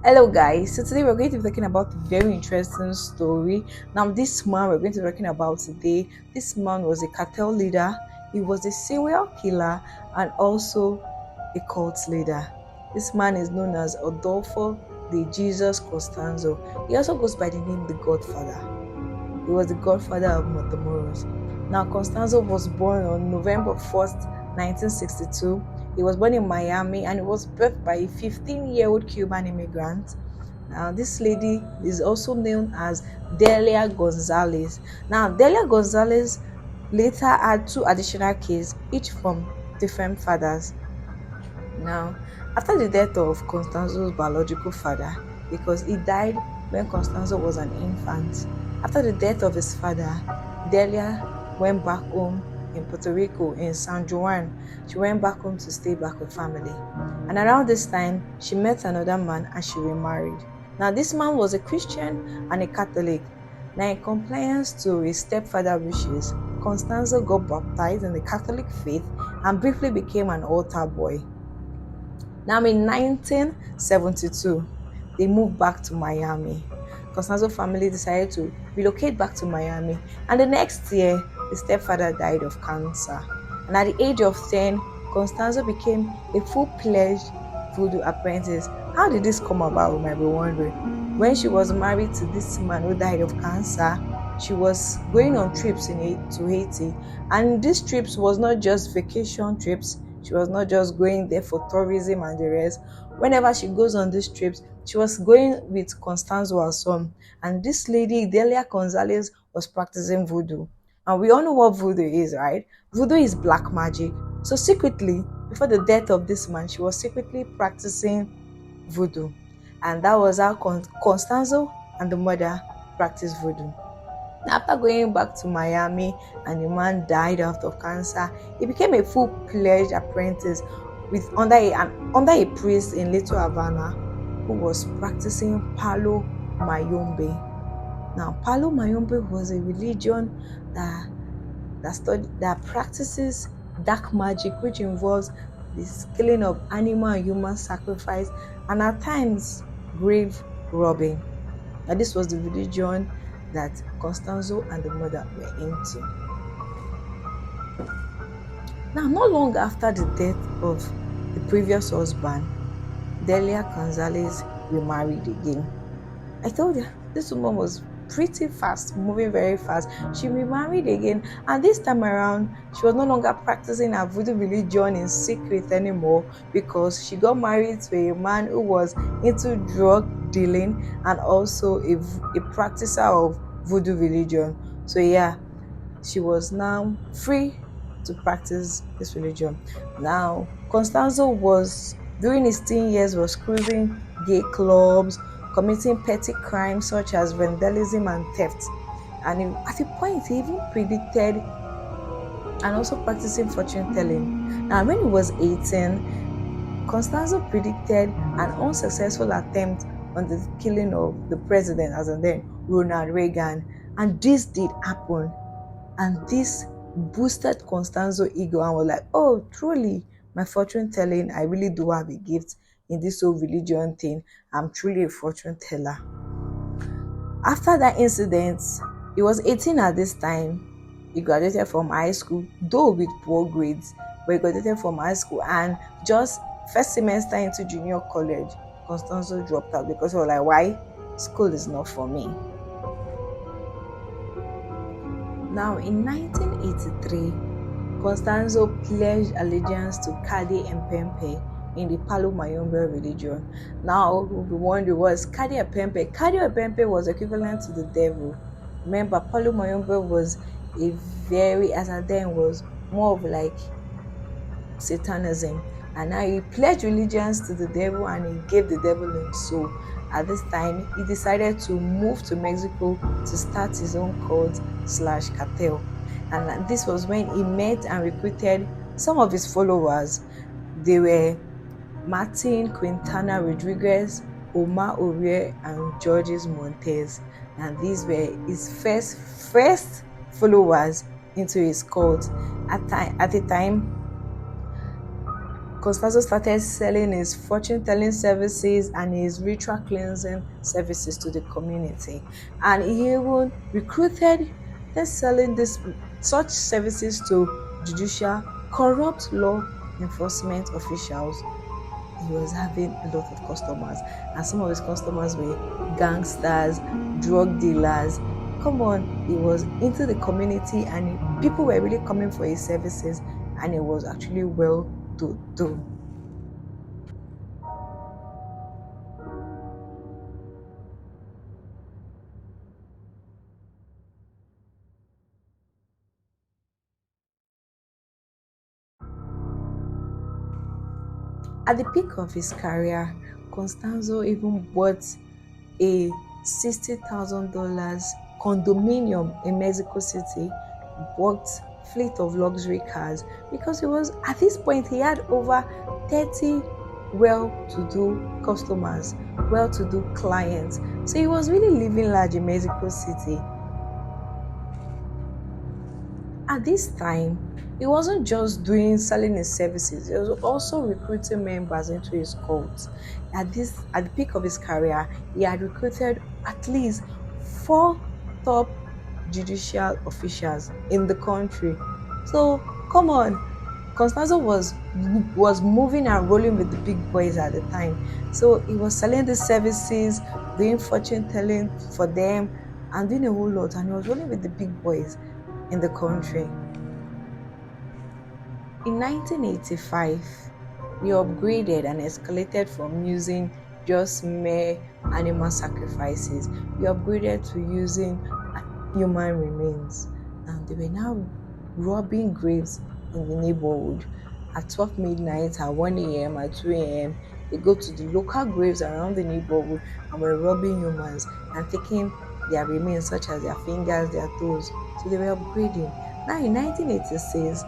Hello guys, so today we're going to be talking about a very interesting story. Now this man we're going to be talking about today, this man was a cartel leader, he was a serial killer and also a cult leader. This man is known as Adolfo de Jesus Costanzo. He also goes by the name the Godfather. He was the godfather of Matamoros. Now Costanzo was born on November 1st, 1962. He was born in Miami and he was birthed by a 15-year-old Cuban immigrant. Now, this lady is also known as Delia Gonzalez. Now, Delia Gonzalez later had two additional kids, each from different fathers. Now, after the death of Constanzo's biological father, because he died when Constanzo was an infant, after the death of his father, Delia went back home in Puerto Rico, in San Juan. She went back home to stay back with family. And around this time, she met another man and she remarried. Now, this man was a Christian and a Catholic. Now, in compliance to his stepfather's wishes, Constanzo got baptized in the Catholic faith and briefly became an altar boy. Now, in 1972, they moved back to Miami. Costanzo's family decided to relocate back to Miami, and the next year, the stepfather died of cancer. And at the age of 10, Costanzo became a full-fledged voodoo apprentice. How did this come about, you might be wondering? When she was married to this man who died of cancer, she was going on trips to Haiti, and these trips was not just vacation trips. She was not just going there for tourism and the rest. Whenever she goes on these trips, she was going with Constanzo, her son. And this lady, Delia Gonzalez, was practicing voodoo. And we all know what voodoo is, right? Voodoo is black magic. So secretly, before the death of this man, she was secretly practicing voodoo. And that was how Constanzo and the mother practiced voodoo. After going back to Miami and the man died out of cancer, he became a full-fledged apprentice under a priest in Little Havana who was practicing Palo Mayombe. Now, Palo Mayombe was a religion that practices dark magic, which involves the killing of animal and human sacrifice and at times grave robbing. Now, this was the religion that Constanzo and the mother were into. Now, not long after the death of the previous husband, Delia Gonzalez remarried again. I told you, this woman was pretty fast, moving very fast. She remarried again, and this time around, she was no longer practicing her voodoo religion in secret anymore because she got married to a man who was into drug dealing and also a practicer of voodoo religion. So yeah, she was now free to practice this religion. Now, Constanzo was, during his teen years, was cruising gay clubs, committing petty crimes such as vandalism and theft. And at a point, he even predicted and also practicing fortune telling. Now, when he was 18, Constanzo predicted an unsuccessful attempt on the killing of the president, as in then Ronald Reagan, and this did happen. And this boosted Constanzo's ego and was like, oh, truly, my fortune telling, I really do have a gift in this whole religion thing. I'm truly a fortune teller. After that incident, he was 18 at this time. He graduated from high school, though with poor grades, but he graduated from high school and just first semester into junior college, Constanzo dropped out because he was like, why? School is not for me. Now, in 1983, Constanzo pledged allegiance to Kade Mpempe in the Palo Mayombe religion. Now, we'll be wondering, what is Kade Mpempe? Kade Mpempe was equivalent to the devil. Remember, Palo Mayombe was a very, as at then, was more of like Satanism. And now he pledged allegiance to the devil and he gave the devil his soul. At this time, he decided to move to Mexico to start his own cult/cartel. And this was when he met and recruited some of his followers. They were Martin Quintana Rodriguez, Omar Orier, and Georges Montes. And these were his first followers into his cult. At the time, Costanzo started selling his fortune telling services and his ritual cleansing services to the community. And he even recruited then selling this such services to judicial corrupt law enforcement officials. He was having a lot of customers, and some of his customers were gangsters, drug dealers. Come on, he was into the community, and people were really coming for his services, and it was actually well to do. At the peak of his career, Constanzo even bought a $60,000 condominium in Mexico City, bought fleet of luxury cars because he was at this point he had over 30 well-to-do customers, well-to-do clients. So he was really living large in Mexico City. At this time, he wasn't just doing selling his services, he was also recruiting members into his cult. At the peak of his career, he had recruited at least four top judicial officials in the country. So come on, Constanzo was moving and rolling with the big boys at the time. So he was selling the services, doing fortune telling for them, and doing a whole lot. And he was rolling with the big boys in the country. In 1985, we upgraded and escalated from using just mere animal sacrifices. We upgraded to using human remains. And they were now robbing graves in the neighborhood at 12 midnight, at 1 a.m., at 2 a.m. They go to the local graves around the neighborhood and were robbing humans and taking their remains, such as their fingers, their toes. So they were upgrading. Now, in 1986,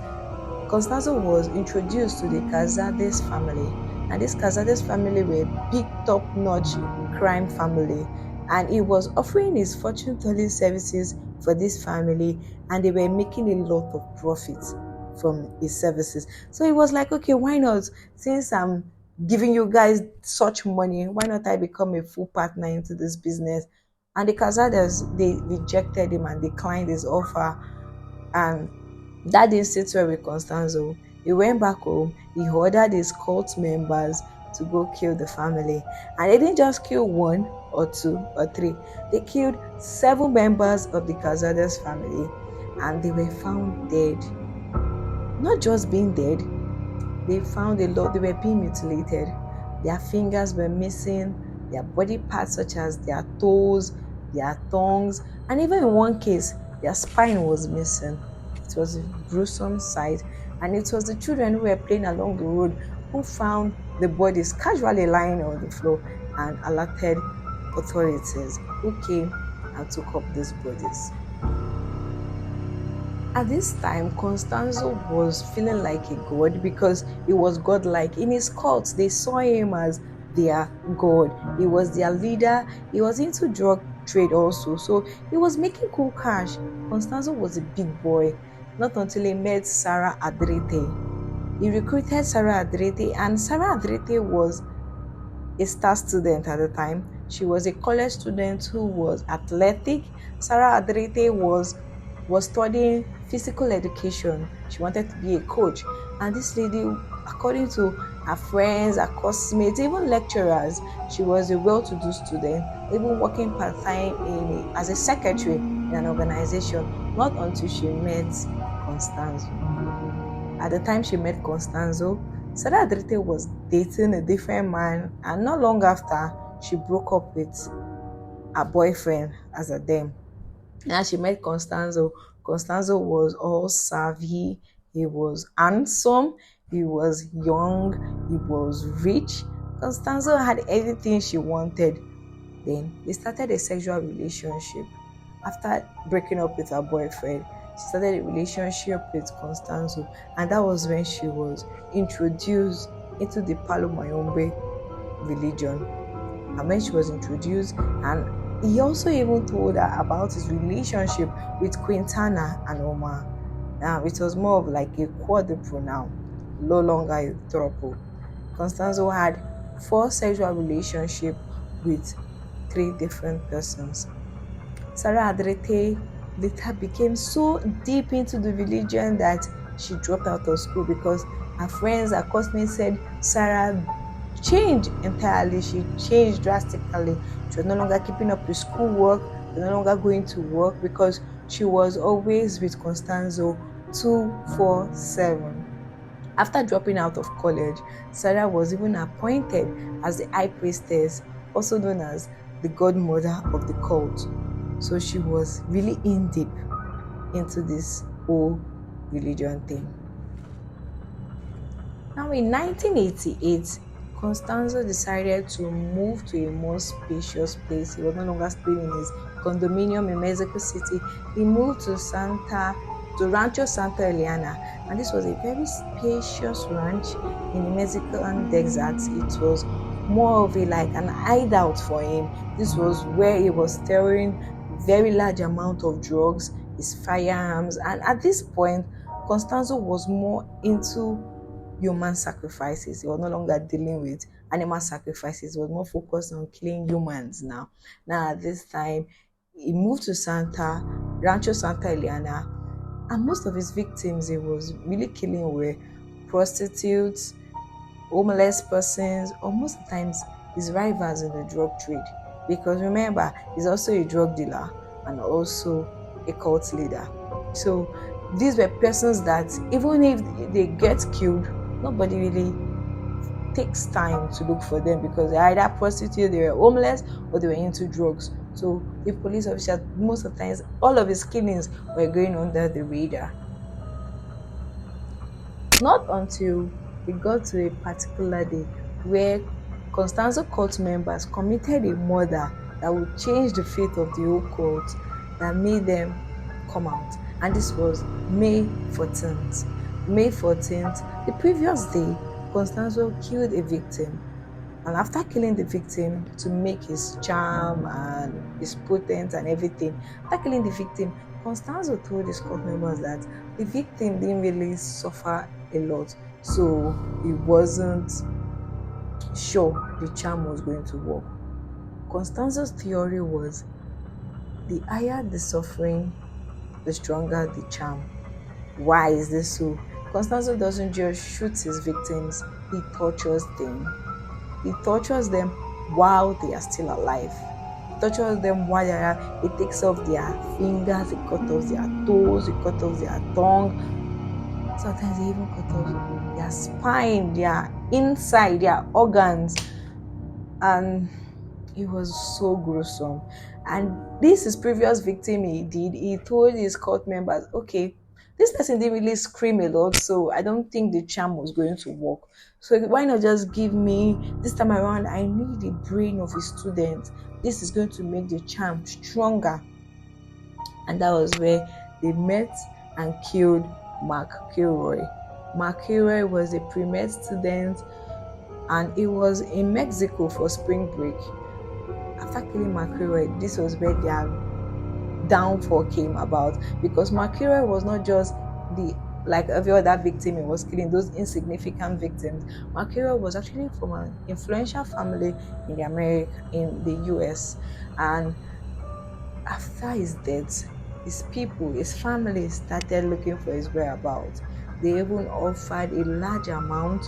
Constanzo was introduced to the Cazades family, and this Cazades family were big top-notch crime family, and he was offering his fortune-telling services for this family, and they were making a lot of profit from his services. So he was like, okay, why not? Since I'm giving you guys such money, why not I become a full partner into this business? And the Cazades, they rejected him and declined his offer, and that didn't sit well with Constanzo. He went back home, he ordered his cult members to go kill the family. And they didn't just kill one or two or three, they killed 7 members of the Cazades family, and they were found dead. Not just being dead, they found a lot, they were being mutilated. Their fingers were missing, their body parts such as their toes, their tongues, and even in one case, their spine was missing. It was a gruesome sight, and it was the children who were playing along the road who found the bodies casually lying on the floor and alerted authorities, who came and took up these bodies. At this time, Constanzo was feeling like a god because he was godlike. In his cult, they saw him as their god. He was their leader. He was into drug trade also, so he was making cool cash. Constanzo was a big boy, not until he met Sarah Adrete. He recruited Sarah Adrete, and Sarah Adrete was a star student at the time. She was a college student who was athletic. Sarah Adrete was studying physical education. She wanted to be a coach. And this lady, according to her friends, her classmates, even lecturers, she was a well-to-do student, even working part-time as a secretary in an organization, not until she met Constanzo. At the time she met Constanzo, Sarah Adrete was dating a different man, and not long after, she broke up with her boyfriend as a them. And she met Constanzo. Constanzo was all savvy, he was handsome, he was young, he was rich. Constanzo had everything she wanted. Then they started a sexual relationship. After breaking up with her boyfriend, she started a relationship with Constanzo, and that was when she was introduced into the Palo Mayombe religion. And when she was introduced, and he also even told her about his relationship with Quintana and Omar. Now it was more of like a quadruple now, no longer a throuple. Constanzo had 4 sexual relationships with 3 different persons. Sarah Adrete later became so deep into the religion that she dropped out of school because her friends, her classmates said Sarah changed entirely. She changed drastically. She was no longer keeping up with schoolwork, she was no longer going to work because she was always with Constanzo 247. After dropping out of college, Sarah was even appointed as the high priestess, also known as the godmother of the cult. So she was really in deep into this whole religion thing. Now in 1988, Constanzo decided to move to a more spacious place. He was no longer staying in his condominium in Mexico City. He moved to Rancho Santa Eliana, and this was a very spacious ranch in the Mexican desert. It was more of a like an hideout for him. This was where he was storing very large amount of drugs, his firearms, and at this point, Constanzo was more into human sacrifices. He was no longer dealing with animal sacrifices. He was more focused on killing humans now. Now at this time, he moved to Rancho Santa Eliana, and most of his victims he was really killing were prostitutes, homeless persons, or most of the times his rivals in the drug trade. Because remember, he's also a drug dealer and also a cult leader. So these were persons that even if they get killed, nobody really takes time to look for them because they're either prostitutes, they were homeless, or they were into drugs. So the police officers, most of the times, all of his killings were going under the radar. Not until we got to a particular day where Constanzo cult members committed a murder that would change the fate of the whole cult, that made them come out. And this was May 14th. May 14th, the previous day, Constanzo killed a victim. And after killing the victim to make his charm and his potent and everything, after killing the victim, Constanzo told his court members that the victim didn't really suffer a lot, so he wasn't sure the charm was going to work. Constanzo's theory was the higher the suffering, the stronger the charm. Why is this so? Constanzo doesn't just shoot his victims, he tortures them. He tortures them while they are still alive. He tortures them while they are, he takes off their fingers, he cuts off their toes, he cuts off their tongue. Sometimes he even cut off their spine, their inside, their organs. And it was so gruesome. And this is previous victim he did. He told his court members, okay, this person didn't really scream a lot, so I don't think the charm was going to work. So why not just give me, this time around, I need the brain of a student. This is going to make the charm stronger. And that was where they met and killed Mark Kilroy. Mark Kilroy was a pre-med student and he was in Mexico for spring break. After killing Mark Kilroy, this was where their downfall came about, because Mark Kilroy was not just like every other victim he was killing, those insignificant victims. Mark Kilroy was actually from an influential family in the US, and after his death, his people, his family started looking for his whereabouts. They even offered a large amount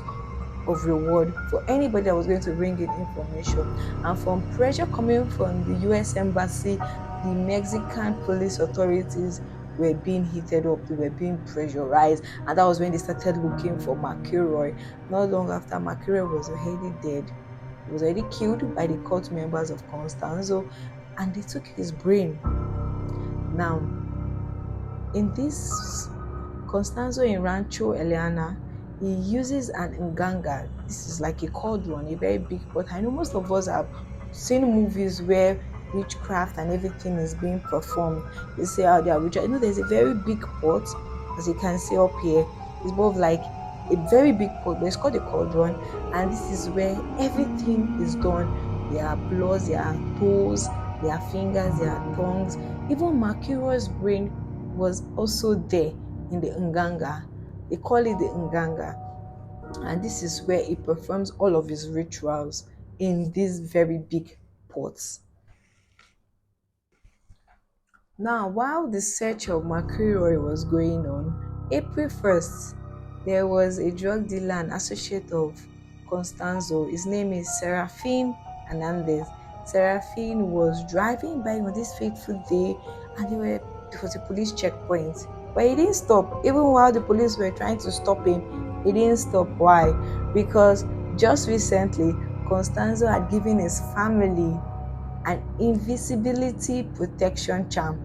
of reward for anybody that was going to bring in information. And from pressure coming from the US Embassy, the Mexican police authorities were being heated up, they were being pressurized, and that was when they started looking for Mark Kilroy. Not long after, Mark Kilroy was already dead. He was already killed by the cult members of Constanzo, and they took his brain. Now, in this Constanzo in Rancho Eliana, he uses an nganga. This is like a cauldron, a very big pot. I know most of us have seen movies where witchcraft and everything is being performed. They say how they are witch. I know there's a very big pot, as you can see up here. It's both like a very big pot, but it's called a cauldron, and this is where everything is done. Their blood, their toes, their fingers, their tongues. Even Mark Kilroy's brain was also there in the nganga. They call it the nganga. and this is where he performs all of his rituals in these very big pots. Now, while the search of McCreeroy was going on, April 1st, there was a drug dealer and associate of Constanzo. His name is Serafin Hernandez. Serafin was driving by on this fateful day, and there was a police checkpoint. But he didn't stop. Even while the police were trying to stop him, he didn't stop. Why? Because just recently, Constanzo had given his family an invisibility protection charm.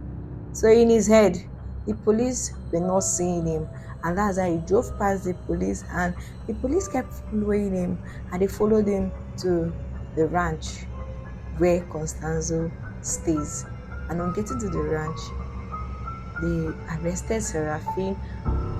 So in his head, the police were not seeing him. And that's how he drove past the police, and the police kept following him, and they followed him to the ranch where Constanzo stays. And on getting to the ranch, they arrested Serafin,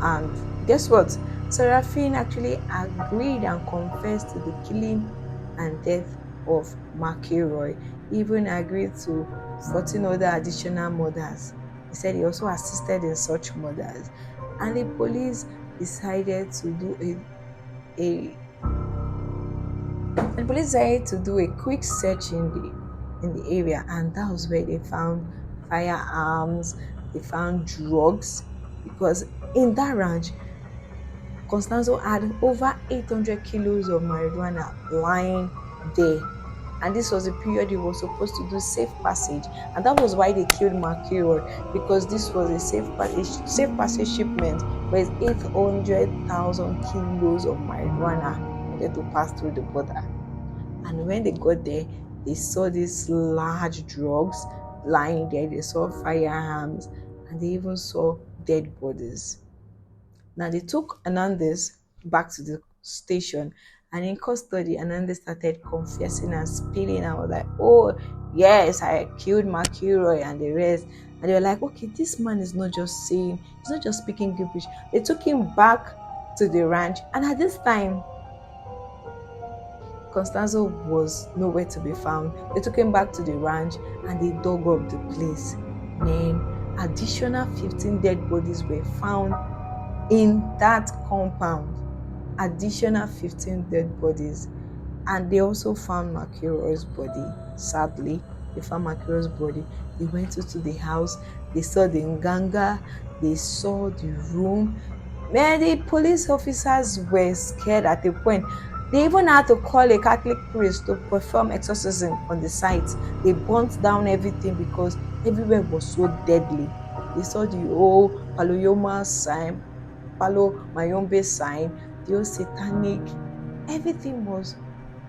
and guess what? Serafin actually agreed and confessed to the killing and death of McElroy. He even agreed to 14 other additional murders. He said he also assisted in such murders. And the police decided to do a and the police decided to do a quick search in the area, and that was where they found firearms, they found drugs, because in that ranch Constanzo had over 800 kilos of marijuana lying there. And this was the period he was supposed to do safe passage. And that was why they killed Mercure, because this was a safe passage shipment for his 800,000 kilos of marijuana needed to pass through the border. And when they got there, they saw these large drugs lying there. They saw firearms, and they even saw dead bodies. Now they took Hernandez back to the station, and in custody, Hernandez started confessing and spilling out like, "Oh, yes, I killed Mercury and the rest." And they were like, "Okay, this man is not just saying, he's not just speaking gibberish." They took him back to the ranch, and at this time, Constanzo was nowhere to be found. They took him back to the ranch, and they dug up the place. Then, additional 15 dead bodies were found in that compound. Additional 15 dead bodies. And they also found Mercurio's body. Sadly, they found Mercurio's body. They went into the house. They saw the nganga. They saw the room. Man, the police officers were scared at a point. They even had to call a Catholic priest to perform exorcism on the site. They burnt down everything because everywhere was so deadly. They saw the old Paloyoma sign, Palo Mayombe sign, the old satanic. Everything was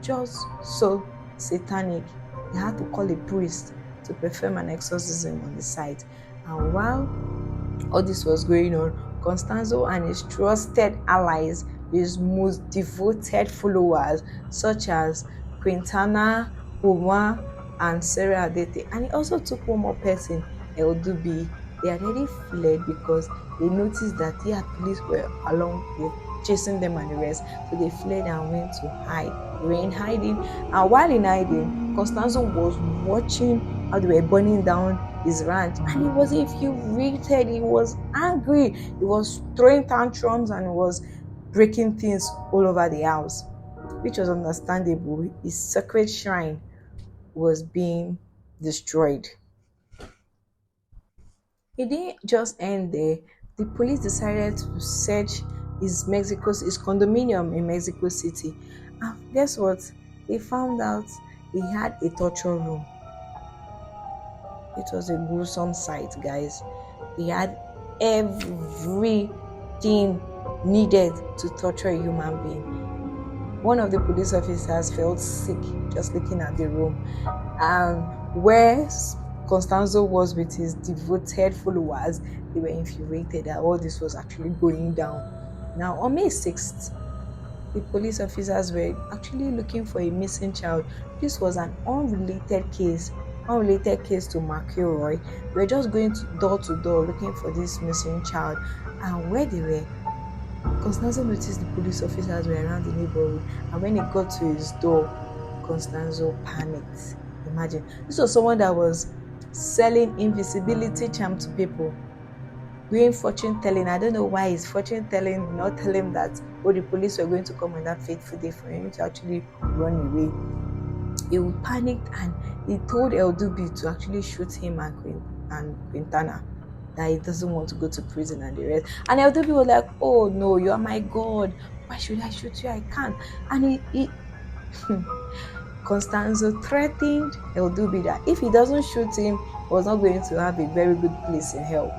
just so satanic. They had to call a priest to perform an exorcism on the site. And while all this was going on, Constanzo and his trusted allies, his most devoted followers, such as Quintana, Uma, and Sarah Adete, and he also took one more person, Eldubi. They had already fled because they noticed that police were along with chasing them and the rest. So they fled and went to hide. They were in hiding, and while in hiding, Constanzo was watching how they were burning down his ranch, and he was infuriated. He was angry. He was throwing tantrums and was breaking things all over the house, which was understandable. His sacred shrine was being destroyed. It didn't just end there. The police decided to search his condominium in Mexico City. And guess what? They found out he had a torture room. It was a gruesome sight, guys. He had everything needed to torture a human being. One of the police officers felt sick just looking at the room. And where Constanzo was with his devoted followers, they were infuriated that all this was actually going down. Now, on May 6th, the police officers were actually looking for a missing child. This was an unrelated case to Mercury. They were just going door to door looking for this missing child. And where they were, Constanzo noticed the police officers were around the neighborhood. And when he got to his door, Constanzo panicked. Imagine, this was someone that was selling invisibility charm to people. doing fortune telling. I don't know why his fortune telling not tell him that, oh, the police were going to come on that fateful day for him to actually run away. He panicked and he told Eldubi to actually shoot him and Quintana, that he doesn't want to go to prison and the rest. And Eldubi was like, oh no, you are my God. Why should I shoot you? I can't. And he Constanzo threatened Eldubi that if he doesn't shoot him, he was not going to have a very good place in hell.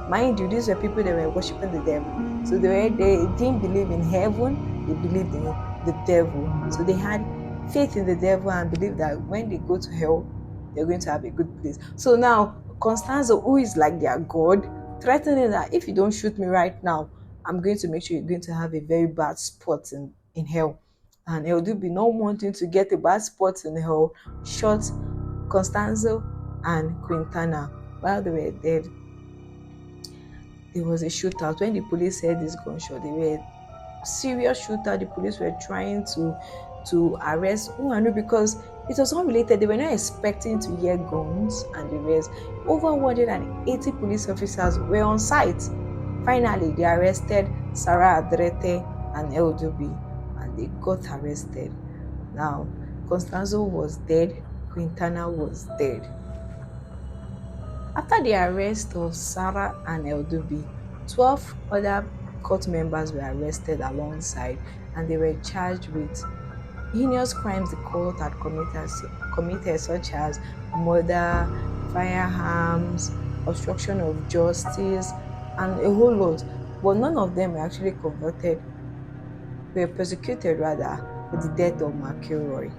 Mind you, these were people that were worshiping the devil. So they didn't believe in heaven, they believed in the devil. So they had faith in the devil and believed that when they go to hell, they're going to have a good place. So now, Constanzo, who is like their God, threatening that if you don't shoot me right now, I'm going to make sure you're going to have a very bad spot in hell. And Eldubi, not wanting to get a bad spot in hell, shot Constanzo and Quintana while they were dead. There was a shootout. When the police heard this gunshot, they were serious shootout. The police were trying to arrest Uhanu because it was unrelated. They were not expecting to hear guns and the rest. Over 180 police officers were on site. Finally, they arrested Sarah Adrete and Eldubi, and they got arrested. Now, Constanzo was dead, Quintana was dead. After the arrest of Sarah and Eldubi, 12 other court members were arrested alongside, and they were charged with heinous crimes the court had committed such as murder, firearms, obstruction of justice, and a whole lot. But none of them were actually were prosecuted rather, with the death of McElroy.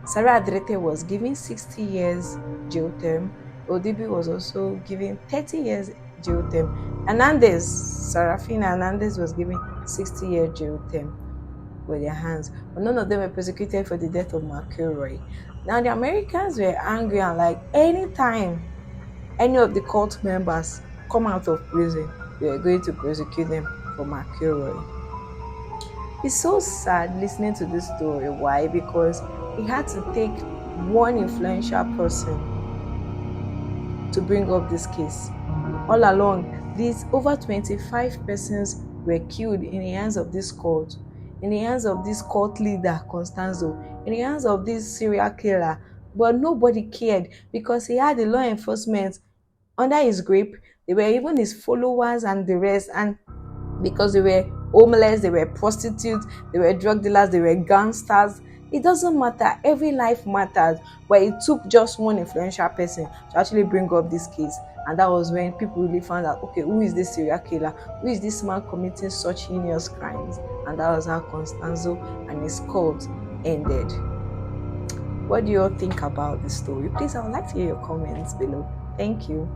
Sarah Adrete was given 60 years jail term. Odibi was also given 30 years jail term. Sarafina Hernandez was given 60-year jail term with their hands. But none of them were prosecuted for the death of McElroy. Now the Americans were angry and like anytime any of the cult members come out of prison, they were going to prosecute them for McElroy. It's so sad listening to this story. Why? Because he had to take one influential person to bring up this case. All along, these over 25 persons were killed in the hands of this cult, in the hands of this cult leader, Constanzo, in the hands of this serial killer. But nobody cared because he had the law enforcement under his grip. They were even his followers and the rest. And because they were homeless, they were prostitutes, they were drug dealers, they were gangsters. It doesn't matter. Every life matters. But it took just one influential person to actually bring up this case. And that was when people really found out, okay, who is this serial killer? Who is this man committing such heinous crimes? And that was how Constanzo and his cult ended. What do you all think about this story? Please, I would like to hear your comments below. Thank you.